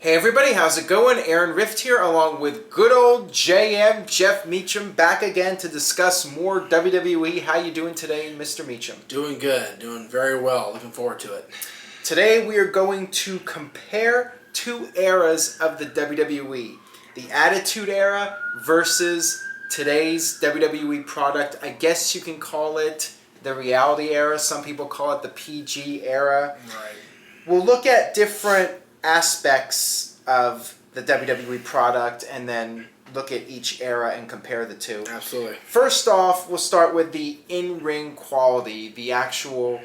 Hey everybody, how's it going? Aaron Rift here along with good old JM, Jeff Meacham, back again to discuss more WWE. How you doing today, Mr. Meacham? Doing good, doing very well, looking forward to it. Today we are going to compare two eras of the WWE. The Attitude Era versus today's WWE product. I guess you can call it the Reality Era. Some people call it the PG Era. Right. We'll look at different aspects of the WWE product and then look at each era and compare the two. Absolutely. First off, we'll start with the in-ring quality, the actual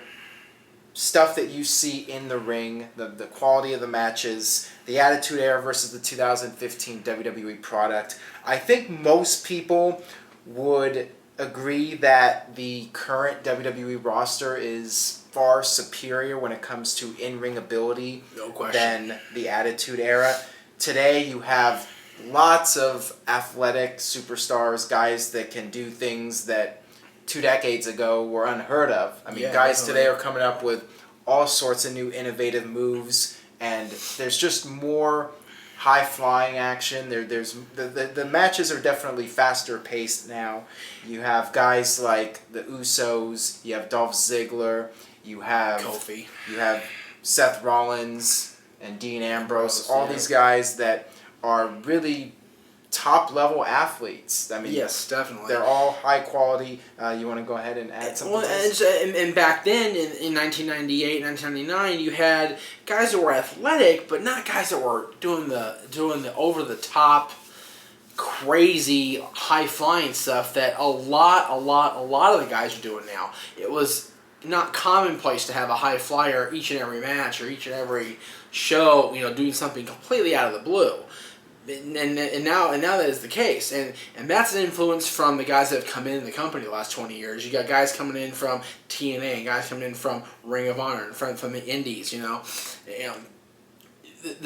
stuff that you see in the ring, the quality of the matches, the Attitude Era versus the 2015 WWE product. I think most people would agree that the current WWE roster is far superior when it comes to in-ring ability than the Attitude Era. Today you have lots of athletic superstars, guys that can do things that 2 decades ago were unheard of. I mean, guys today are coming up with all sorts of new innovative moves, and there's just more high-flying action. The matches are definitely faster paced now. You have guys like the Usos, you have Dolph Ziggler, you have Kofi, you have Seth Rollins and Dean Ambrose, all these guys that are really top-level athletes. I mean, yes, definitely. They're all high quality. You want to go ahead and add something? Well, and back then, in 1998, 1999, you had guys that were athletic, but not guys that were doing the over-the-top, crazy, high-flying stuff that a lot of the guys are doing now. It was not commonplace to have a high flyer each and every match or each and every show, doing something completely out of the blue. And now that is the case, and that's an influence from the guys that have come in the company the last 20 years. You got guys coming in from TNA, and guys coming in from Ring of Honor, and from the Indies. The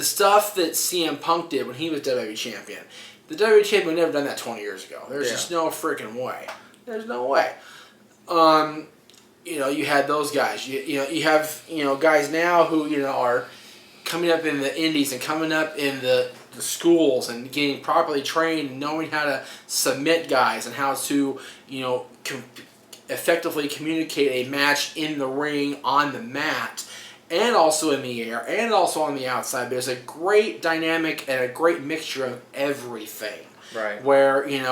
stuff that CM Punk did when he was WWE champion, the WWE champion would never done that 20 years ago. There's just no freaking way. There's no way. You had those guys. You have guys now who are coming up in the Indies and coming up in the schools and getting properly trained, and knowing how to submit guys and how to effectively communicate a match in the ring, on the mat, and also in the air, and also on the outside. There's a great dynamic and a great mixture of everything. Right. Where, in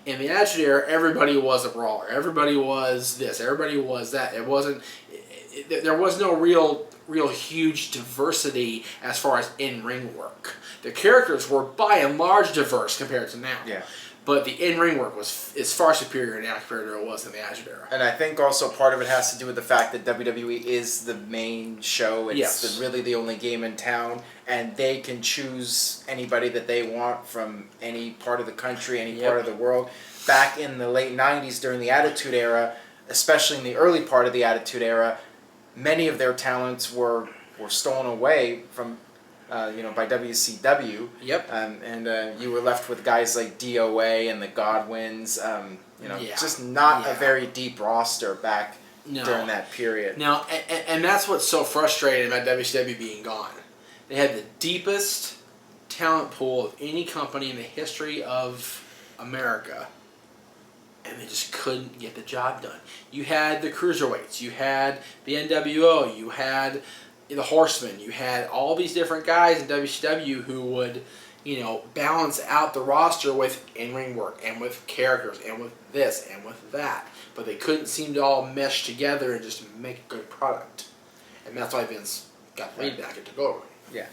the Attitude Era, everybody was a brawler. Everybody was this. Everybody was that. There was no real huge diversity as far as in-ring work. The characters were by and large diverse compared to now. Yeah. But the in-ring work is far superior now compared to what it was in the Attitude Era. And I think also part of it has to do with the fact that WWE is the main show. It's really the only game in town, and they can choose anybody that they want from any part of the country, any part of the world. Back in the late 90s during the Attitude Era, especially in the early part of the Attitude Era, many of their talents were stolen away from by WCW. Yep. And you were left with guys like DOA and the Godwins. Just not a very deep roster back during that period. No, and that's what's so frustrating about WCW being gone. They had the deepest talent pool of any company in the history of America, and they just couldn't get the job done. You had the Cruiserweights, you had the NWO, you had the Horsemen, you had all these different guys in WCW who would, balance out the roster with in-ring work and with characters and with this and with that. But they couldn't seem to all mesh together and just make a good product. And that's why Vince got laid back and took over. Yeah.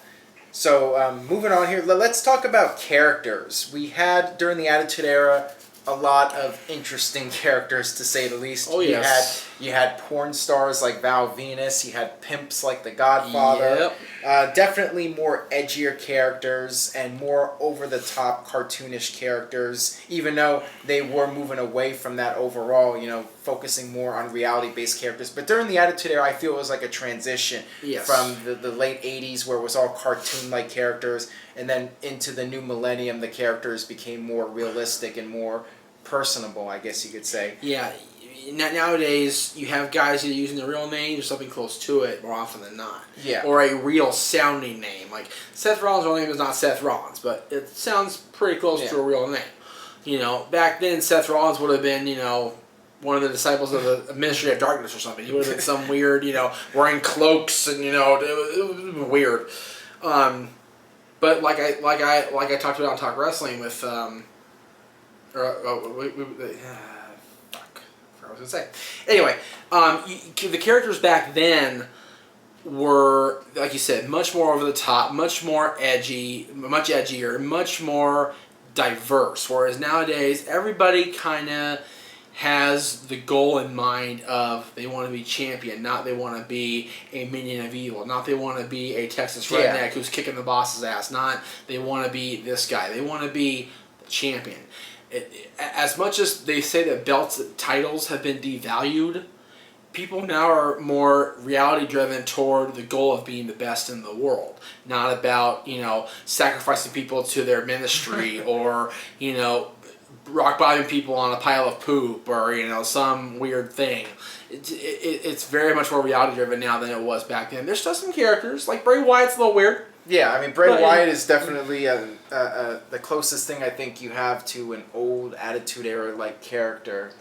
So moving on here, let's talk about characters. We had, during the Attitude Era, a lot of interesting characters, to say the least. Oh, yes. You had porn stars like Val Venus. You had pimps like The Godfather. Yep. Definitely more edgier characters and more over-the-top cartoonish characters, even though they were moving away from that overall, focusing more on reality-based characters. But during the Attitude Era, I feel it was like a transition from the late 80s, where it was all cartoon-like characters, and then into the new millennium, the characters became more realistic and more personable, I guess you could say. Yeah, nowadays you have guys either using their real name or something close to it more often than not. Yeah. Or a real sounding name. Like Seth Rollins' real name is not Seth Rollins, but it sounds pretty close to a real name. You know, back then Seth Rollins would have been, you know, one of the disciples of the Ministry of Darkness or something. He would have been some weird, you know, wearing cloaks and, you know, it was weird. But like I talked about on Talk Wrestling with fuck, I forgot what I was gonna say. Anyway, the characters back then were, like you said, much more over the top, much more edgy, much edgier, much more diverse. Whereas nowadays, everybody kind of has the goal in mind of they want to be champion, not they want to be a minion of evil, not they want to be a Texas redneck who's kicking the boss's ass, not they want to be this guy. They want to be the champion. As much as they say that belts, titles have been devalued, people now are more reality driven toward the goal of being the best in the world, not about, you know, sacrificing people to their ministry or, you know, rock bottoming people on a pile of poop or, you know, some weird thing. It's very much more reality driven now than it was back then. There's still some characters, like Bray Wyatt's a little weird. Yeah, I mean, Bray Wyatt is definitely the closest thing I think you have to an old Attitude Era-like character.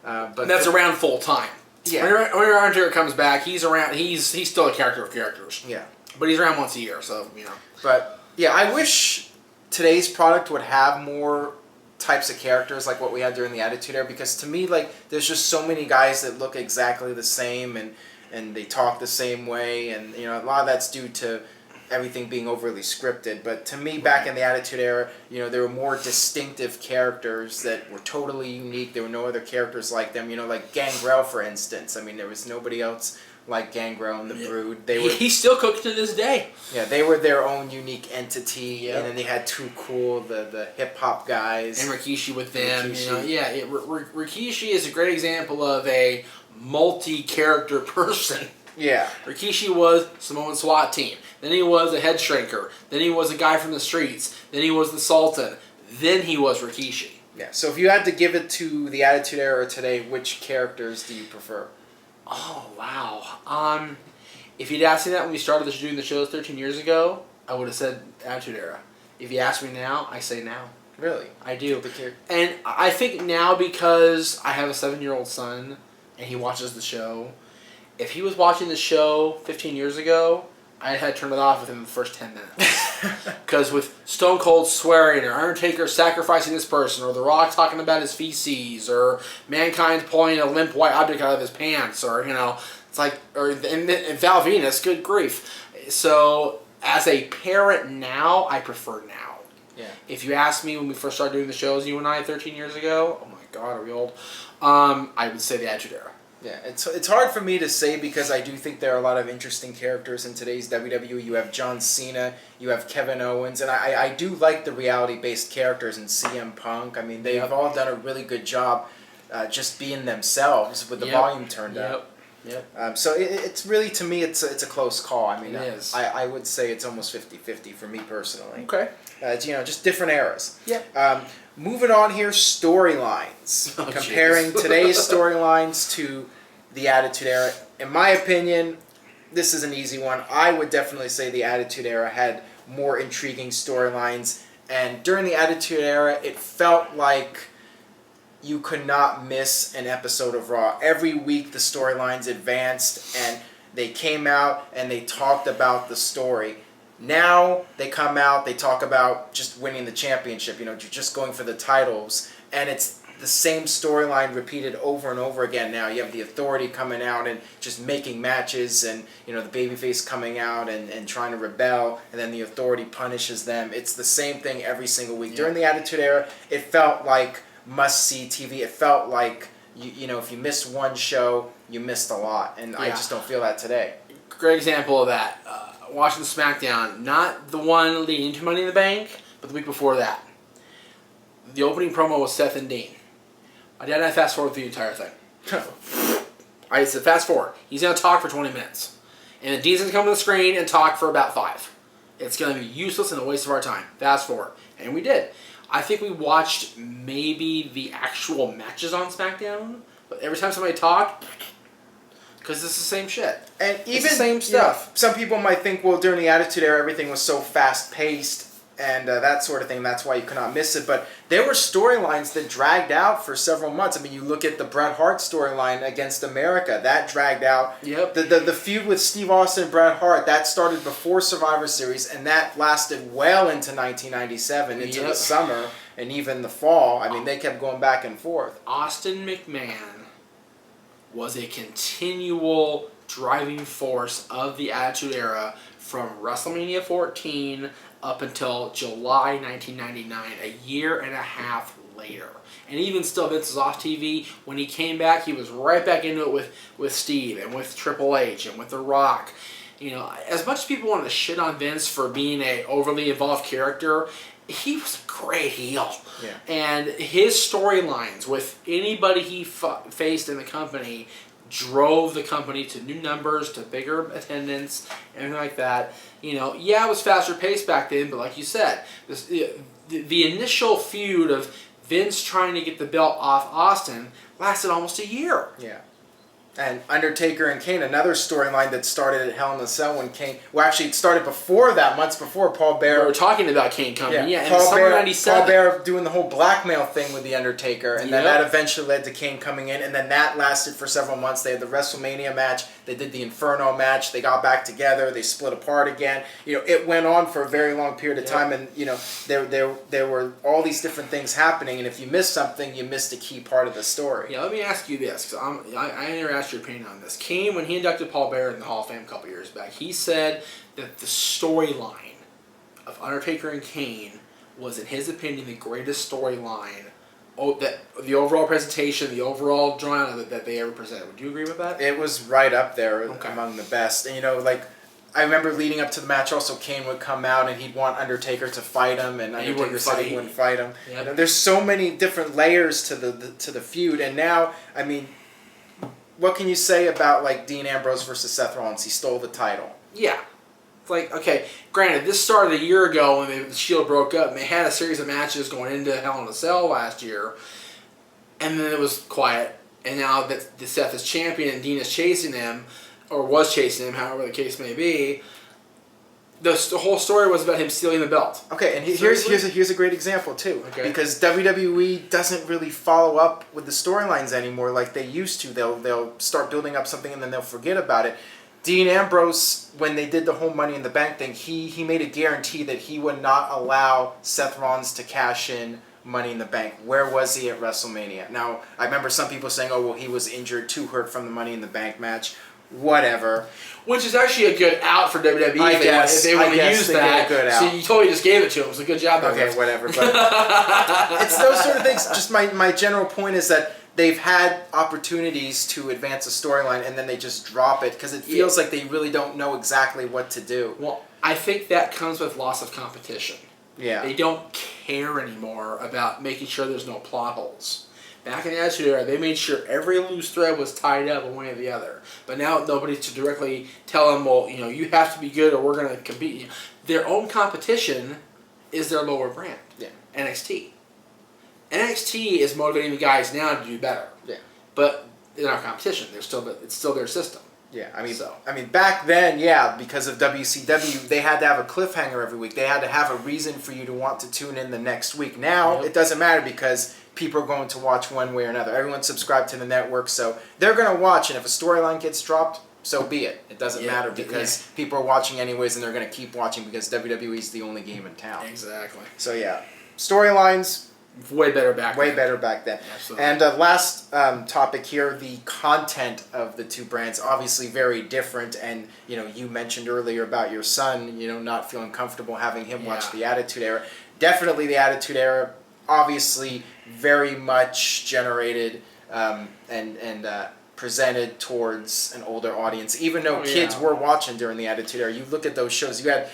But that's around full time. Yeah. When Undertaker comes back, he's around. He's still a character of characters. Yeah. But he's around once a year, so, you know. But, yeah, I wish today's product would have more types of characters like what we had during the Attitude Era, because to me, like, there's just so many guys that look exactly the same and they talk the same way, and, you know, a lot of that's due to everything being overly scripted. But to me, back in the Attitude Era, you know, there were more distinctive characters that were totally unique. There were no other characters like them, you know, like Gangrel, for instance. I mean, there was nobody else like Gangrel and the Brood. They were, he's still cooked to this day. Yeah, they were their own unique entity, and then they had Too Cool, the hip-hop guys. And Rikishi with them. Rikishi. You know, yeah, Rikishi is a great example of a multi-character person. Yeah. Rikishi was Samoan SWAT team. Then he was a head shrinker. Then he was a guy from the streets. Then he was the Sultan. Then he was Rikishi. Yeah, so if you had to give it to the Attitude Era today, which characters do you prefer? Oh, wow. If you'd asked me that when we started doing the shows 13 years ago, I would have said Attitude Era. If you ask me now, I say now. Really? I do. And I think now, because I have a 7-year-old son and he watches the show, if he was watching the show 15 years ago, I had turned it off within the first 10 minutes. Because with Stone Cold swearing, or Undertaker sacrificing this person, or The Rock talking about his feces, or Mankind pulling a limp white object out of his pants, or, you know, it's like, or and Val Venus, good grief. So, as a parent now, I prefer now. Yeah. If you asked me when we first started doing the shows, you and I, 13 years ago, oh my God, are we old? I would say the Attitude Era. Yeah, it's hard for me to say because I do think there are a lot of interesting characters in today's WWE. You have John Cena, you have Kevin Owens, and I do like the reality-based characters in CM Punk. I mean, they've all done a really good job just being themselves with the volume turned up. Yep. So it's really, to me, it's a close call. I mean, it is. I would say it's almost 50-50 for me personally. Okay. It's, you know, just different eras. Yeah. Moving on here, storylines. Oh, comparing today's storylines to the Attitude Era. In my opinion, this is an easy one. I would definitely say the Attitude Era had more intriguing storylines. And during the Attitude Era, it felt like you could not miss an episode of Raw. Every week the storylines advanced and they came out and they talked about the story. Now they come out, they talk about just winning the championship, you know, just going for the titles, and it's the same storyline repeated over and over again. Now you have the Authority coming out and just making matches, and, you know, the babyface coming out and trying to rebel, and then the Authority punishes them. It's the same thing every single week. Yeah. During the Attitude Era, it felt like must-see TV. It felt like, you know, if you missed one show, you missed a lot, and I just don't feel that today. Great example of that. Watching SmackDown, not the one leading to Money in the Bank, but the week before that. The opening promo was Seth and Dean. I did not fast forward through the entire thing. I said fast forward. He's going to talk for 20 minutes. And then Dean's going to come to the screen and talk for about 5. It's going to be useless and a waste of our time. Fast forward. And we did. I think we watched maybe the actual matches on SmackDown But every time somebody talked, because it's the same shit. And even it's the same stuff. Some people might think, well, during the Attitude Era, everything was so fast paced and that sort of thing. That's why you could not miss it. But there were storylines that dragged out for several months. I mean, you look at the Bret Hart storyline against America. That dragged out. Yep. The feud with Steve Austin and Bret Hart, that started before Survivor Series, and that lasted well into 1997, into the summer and even the fall. I mean, they kept going back and forth. Austin McMahon was a continual driving force of the Attitude Era from WrestleMania 14 up until July 1999, a year and a half later. And even still, Vince was off TV. When he came back, he was right back into it with Steve and with Triple H and with The Rock. You know, as much as people wanted to shit on Vince for being a overly involved character, he was a great heel. Yeah. And his storylines with anybody he faced in the company drove the company to new numbers, to bigger attendance, everything like that. You know, yeah, it was faster paced back then, but like you said, the initial feud of Vince trying to get the belt off Austin lasted almost a year. Yeah. And Undertaker and Kane, another storyline that started at Hell in a Cell when Kane... Well, actually, it started before that, months before. Paul Bearer... We were talking about Kane coming, yeah, in Paul summer '97. Paul Bearer doing the whole blackmail thing with The Undertaker, and then that eventually led to Kane coming in, and then that lasted for several months. They had the WrestleMania match, they did the Inferno match, they got back together, they split apart again. You know, it went on for a very long period of time, and, you know, there were all these different things happening, and if you missed something, you missed a key part of the story. Yeah, let me ask you this, because I never asked your opinion on this. Kane, when he inducted Paul Bearer in the Hall of Fame a couple years back, he said that the storyline of Undertaker and Kane was, in his opinion, the greatest storyline. That the overall presentation, the overall drawing of it that they ever presented. Would you agree with that? It was right up there among the best. And, you know, like, I remember leading up to the match, also Kane would come out and he'd want Undertaker to fight him, and Undertaker said he wouldn't fight him. Yep. You know, there's so many different layers to the feud, and now, I mean, what can you say about, like, Dean Ambrose versus Seth Rollins? He stole the title. Yeah. It's like, okay, granted, this started a year ago when the Shield broke up, and they had a series of matches going into Hell in a Cell last year, and then it was quiet. And now that Seth is champion and Dean is chasing him, or was chasing him, however the case may be, the whole story was about him stealing the belt. Okay, and here's a great example too. Okay. Because WWE doesn't really follow up with the storylines anymore like they used to. They'll start building up something and then they'll forget about it. Dean Ambrose, when they did the whole Money in the Bank thing, he made a guarantee that he would not allow Seth Rollins to cash in Money in the Bank. Where was he at WrestleMania? Now, I remember some people saying, oh, well, he was injured, too hurt from the Money in the Bank match. Whatever. Which is actually a good out for WWE if they want to use that. Good out. So you totally just gave it to him. It's a good job. Okay, whatever. But it's those sort of things. Just my general point is that they've had opportunities to advance a storyline and then they just drop it because it feels like they really don't know exactly what to do. Well, I think that comes with loss of competition. Yeah. They don't care anymore about making sure there's no plot holes. Back in the Attitude Era, they made sure every loose thread was tied up one way or the other. But now nobody to directly tell them, well, you know, you have to be good or we're going to compete. Their own competition is their lower brand, NXT. NXT is motivating the guys now to do better. Yeah. But they're not competition. It's still their system. Yeah, I mean, back then, because of WCW, they had to have a cliffhanger every week. They had to have a reason for you to want to tune in the next week. Now, it doesn't matter because people are going to watch one way or another. Everyone's subscribed to the network, so they're going to watch, and if a storyline gets dropped, so be it. It doesn't matter because people are watching anyways, and they're going to keep watching because WWE is the only game in town. Exactly. So, storylines... Way better back then. Absolutely. And last topic here, the content of the two brands, obviously very different. And, you know, you mentioned earlier about your son, you know, not feeling comfortable having him watch the Attitude Era. Definitely the Attitude Era, obviously very much generated and presented towards an older audience. Even though kids were watching during the Attitude Era. You look at those shows, you had...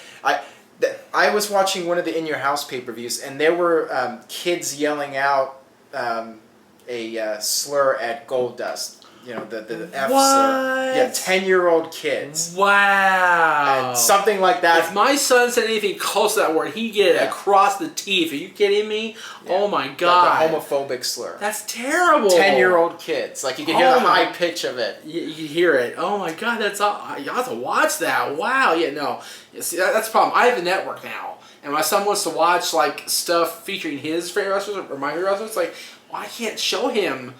I was watching one of the In Your House pay-per-views, and there were kids yelling out a slur at Goldust. the F's What? are 10-year-old kids. Wow. And something like that. If my son said anything close to that word, he'd get it across the teeth. Are you kidding me? Yeah. Oh my God. The homophobic slur. That's terrible. 10-year-old kids. Like you can hear the high pitch of it. You hear it. Oh my God, that's all. You have to watch that. Wow. Yeah, no. See, that's the problem. I have a network now. And my son wants to watch like stuff featuring his favorite wrestlers or my favorite wrestlers. It's like, well, I can't show him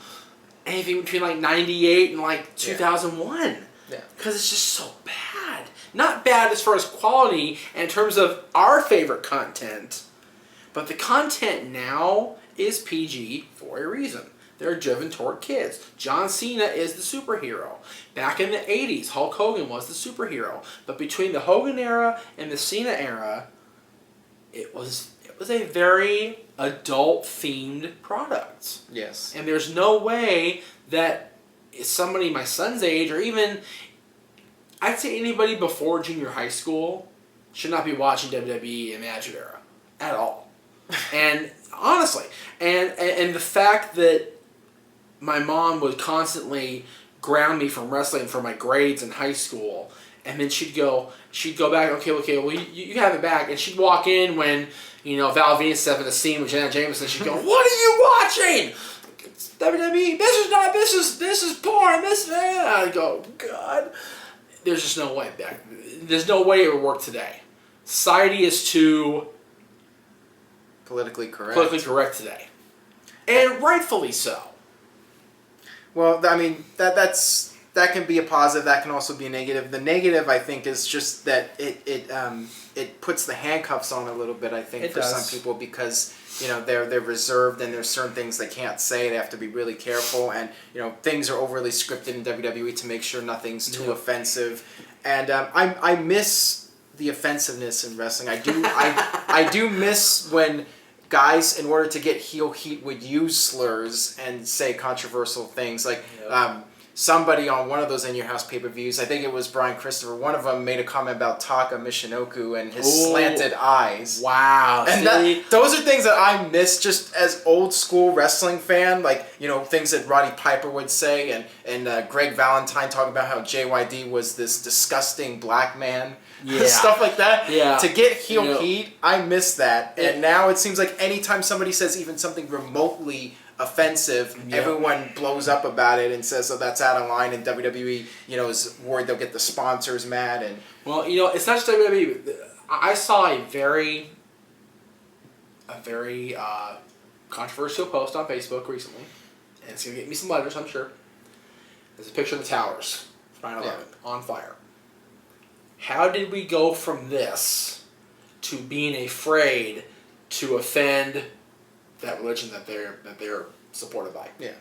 anything between like 98 and like 2001. Yeah. Because it's just so bad. Not bad as far as quality and in terms of our favorite content, but the content now is PG for a reason. They're driven toward kids. John Cena is the superhero. Back in the 80s, Hulk Hogan was the superhero. But between the Hogan era and the Cena era, it was a very adult-themed product. Yes. And there's no way that somebody my son's age, or even, I'd say anybody before junior high school, should not be watching WWE in the Attitude Era at all. And honestly, and the fact that my mom would constantly ground me from wrestling for my grades in high school, and then she'd go back, okay, well, you have it back. And she'd walk in when, Val Venus stepped in the scene with Janet Jameson. She'd go, what are you watching? It's WWE. This is porn. I'd go, God. There's just no way back. There's no way it would work today. Society is too politically correct today. And rightfully so. Well, I mean, that can be a positive. That can also be a negative. The negative, I think, is just that it puts the handcuffs on a little bit. I think for some people because they're reserved and there's certain things they can't say. They have to be really careful, and things are overly scripted in WWE to make sure nothing's too offensive. And I miss the offensiveness in wrestling. I do miss when guys, in order to get heel heat, would use slurs and say controversial things like. Somebody on one of those In Your House pay-per-views, I think it was Brian Christopher, one of them made a comment about Taka Michinoku and his slanted eyes. Wow. And those are things that I miss just as old school wrestling fan, like, things that Roddy Piper would say and Greg Valentine talking about how JYD was this disgusting black man. Yeah. Stuff like that. Yeah. To get heel heat, I miss that. And now it seems like anytime somebody says even something remotely offensive, everyone blows up about it and says, that's out of line, and WWE, is worried they'll get the sponsors mad. And well, it's not just WWE. I saw a very controversial post on Facebook recently, and it's going to get me some letters, I'm sure. There's a picture of the towers, 9/11, on fire. How did we go from this to being afraid to offend that religion that they're supported by? Yeah.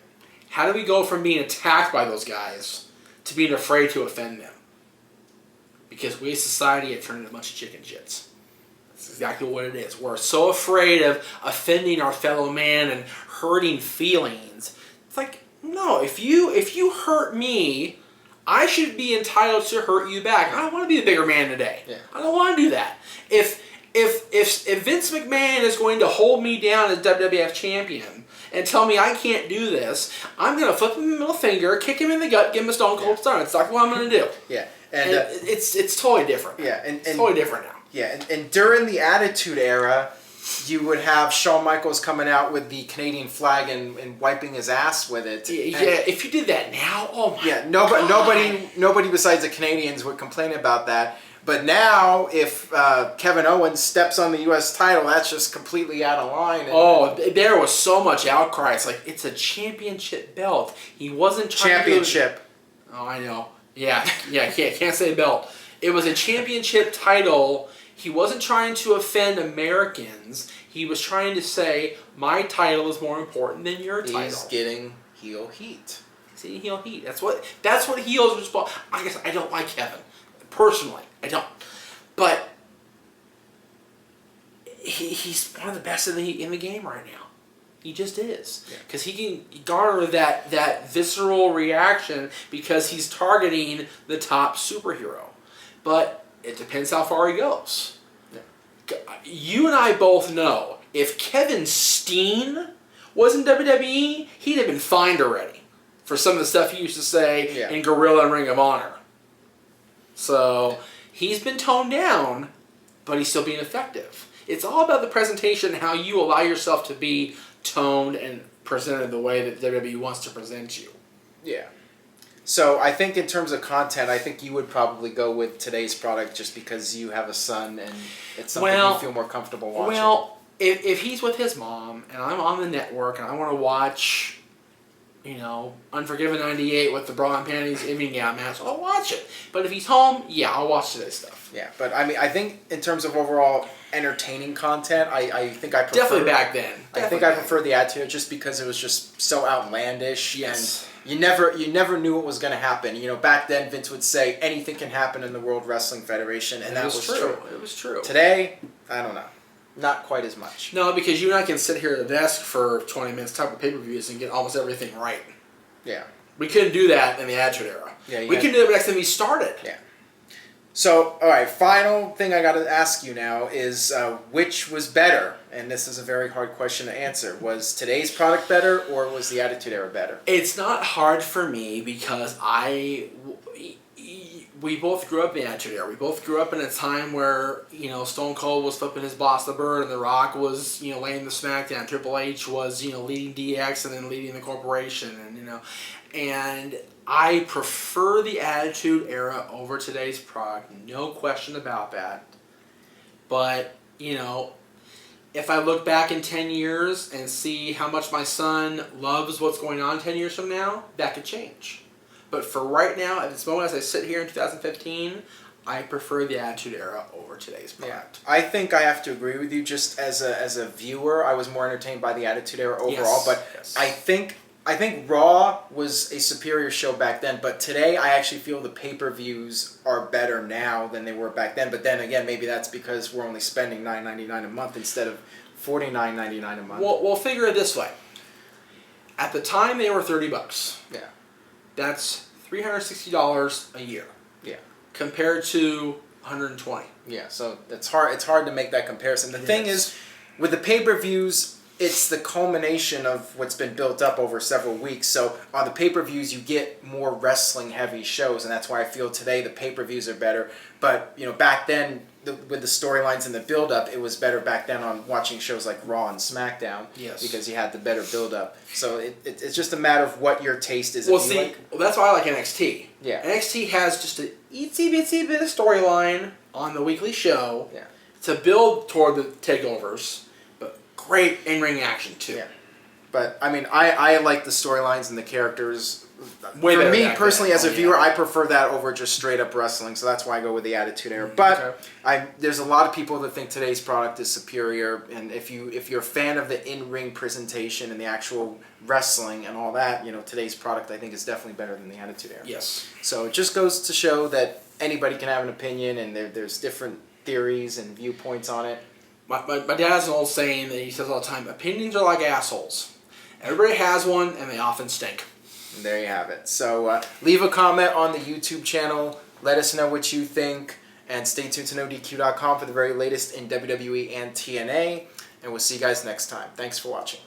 How do we go from being attacked by those guys to being afraid to offend them? Because we as society have turned into a bunch of chicken shits. That's exactly what it is. We're so afraid of offending our fellow man and hurting feelings. It's like, no, if you hurt me, I should be entitled to hurt you back. I don't want to be the bigger man today. Yeah. I don't want to do that. If Vince McMahon is going to hold me down as WWF champion and tell me I can't do this, I'm going to flip him the middle finger, kick him in the gut, give him a Stone Cold Stunner. It's like what I'm going to do. Yeah. And it's totally different. Yeah. It's totally different now. Yeah. And during the Attitude Era, you would have Shawn Michaels coming out with the Canadian flag and wiping his ass with it. Yeah, if you did that now, oh my God. Nobody besides the Canadians would complain about that. But now, if Kevin Owens steps on the U.S. title, that's just completely out of line. There was so much outcry. It's like, it's a championship belt. He wasn't trying championship. Oh, I know. Yeah, can't say belt. It was a championship title. He wasn't trying to offend Americans. He was trying to say, my title is more important than your title. He's getting heel heat. He's getting heel heat. That's what heels respond. I guess I don't like Kevin. Personally, I don't. But he's one of the best in the game right now. He just is. Because he can garner that visceral reaction because he's targeting the top superhero. But it depends how far he goes. Yeah. You and I both know if Kevin Steen was in WWE, he'd have been fined already. for some of the stuff he used to say Yeah. in Gorilla and Ring of Honor. So he's been toned down, but he's still being effective. It's all about the presentation and how you allow yourself to be toned and presented the way that WWE wants to present you. Yeah. So I think in terms of content, I think you would probably go with today's product just because you have a son and it's something you feel more comfortable watching. Well, if he's with his mom and I'm on the network and I want to watch, Unforgiven 98 with the bra and panties evening gown match, I'll watch it. But if he's home, yeah, I'll watch today's stuff. Yeah, but I mean, I think in terms of overall entertaining content, I think I prefer... Definitely back then. I think I prefer the Attitude Era just because it was just so outlandish. Yes. And you never knew what was going to happen. Back then Vince would say anything can happen in the World Wrestling Federation, and that was true. It was true. Today, I don't know. Not quite as much. No, because you and I can sit here at the desk for 20 minutes, talk about pay-per-views, and get almost everything right. Yeah. We couldn't do that in the Attitude Era. Yeah, we couldn't do it next time we started. Yeah. So, all right, final thing I got to ask you now is which was better? And this is a very hard question to answer. Was today's product better or was the Attitude Era better? It's not hard for me because we both grew up in the Attitude Era. We both grew up in a time where, Stone Cold was flipping his boss the bird and The Rock was, laying the smackdown. Triple H was, leading DX and then leading the corporation and I prefer the Attitude Era over today's product, no question about that. But, if I look back in 10 years and see how much my son loves what's going on 10 years from now, that could change. But for right now, at this moment, as I sit here in 2015, I prefer the Attitude Era over today's product. Yeah. I think I have to agree with you. Just as a viewer, I was more entertained by the Attitude Era overall. But I think Raw was a superior show back then. But today, I actually feel the pay-per-views are better now than they were back then. But then again, maybe that's because we're only spending $9.99 a month instead of $49.99 a month. We'll figure it this way. At the time, they were $30. Yeah. That's $360 a year. Yeah. Compared to $120. Yeah, so it's hard to make that comparison. The thing is, with the pay-per-views, it's the culmination of what's been built up over several weeks. So on the pay-per-views, you get more wrestling-heavy shows, and that's why I feel today the pay-per-views are better. But back then, with the storylines and the build-up, it was better back then on watching shows like Raw and SmackDown. Yes. Because you had the better build-up. So it's just a matter of what your taste is. Well, that's why I like NXT. Yeah. NXT has just a itsy-bitsy bit of storyline on the weekly show to build toward the takeovers, but great in-ring action, too. Yeah. But, I mean, I like the storylines and the characters. Way For better me, back personally, then. as a viewer, I prefer that over just straight-up wrestling, so that's why I go with the Attitude Era. But there's a lot of people that think today's product is superior, and if you're a fan of the in-ring presentation and the actual wrestling and all that, today's product, I think, is definitely better than the Attitude Era. Yes. So it just goes to show that anybody can have an opinion, and there's different theories and viewpoints on it. My dad has an old saying that he says all the time, opinions are like assholes. Everybody has one, and they often stink. And there you have it. So leave a comment on the YouTube channel. Let us know what you think. And stay tuned to NoDQ.com for the very latest in WWE and TNA. And we'll see you guys next time. Thanks for watching.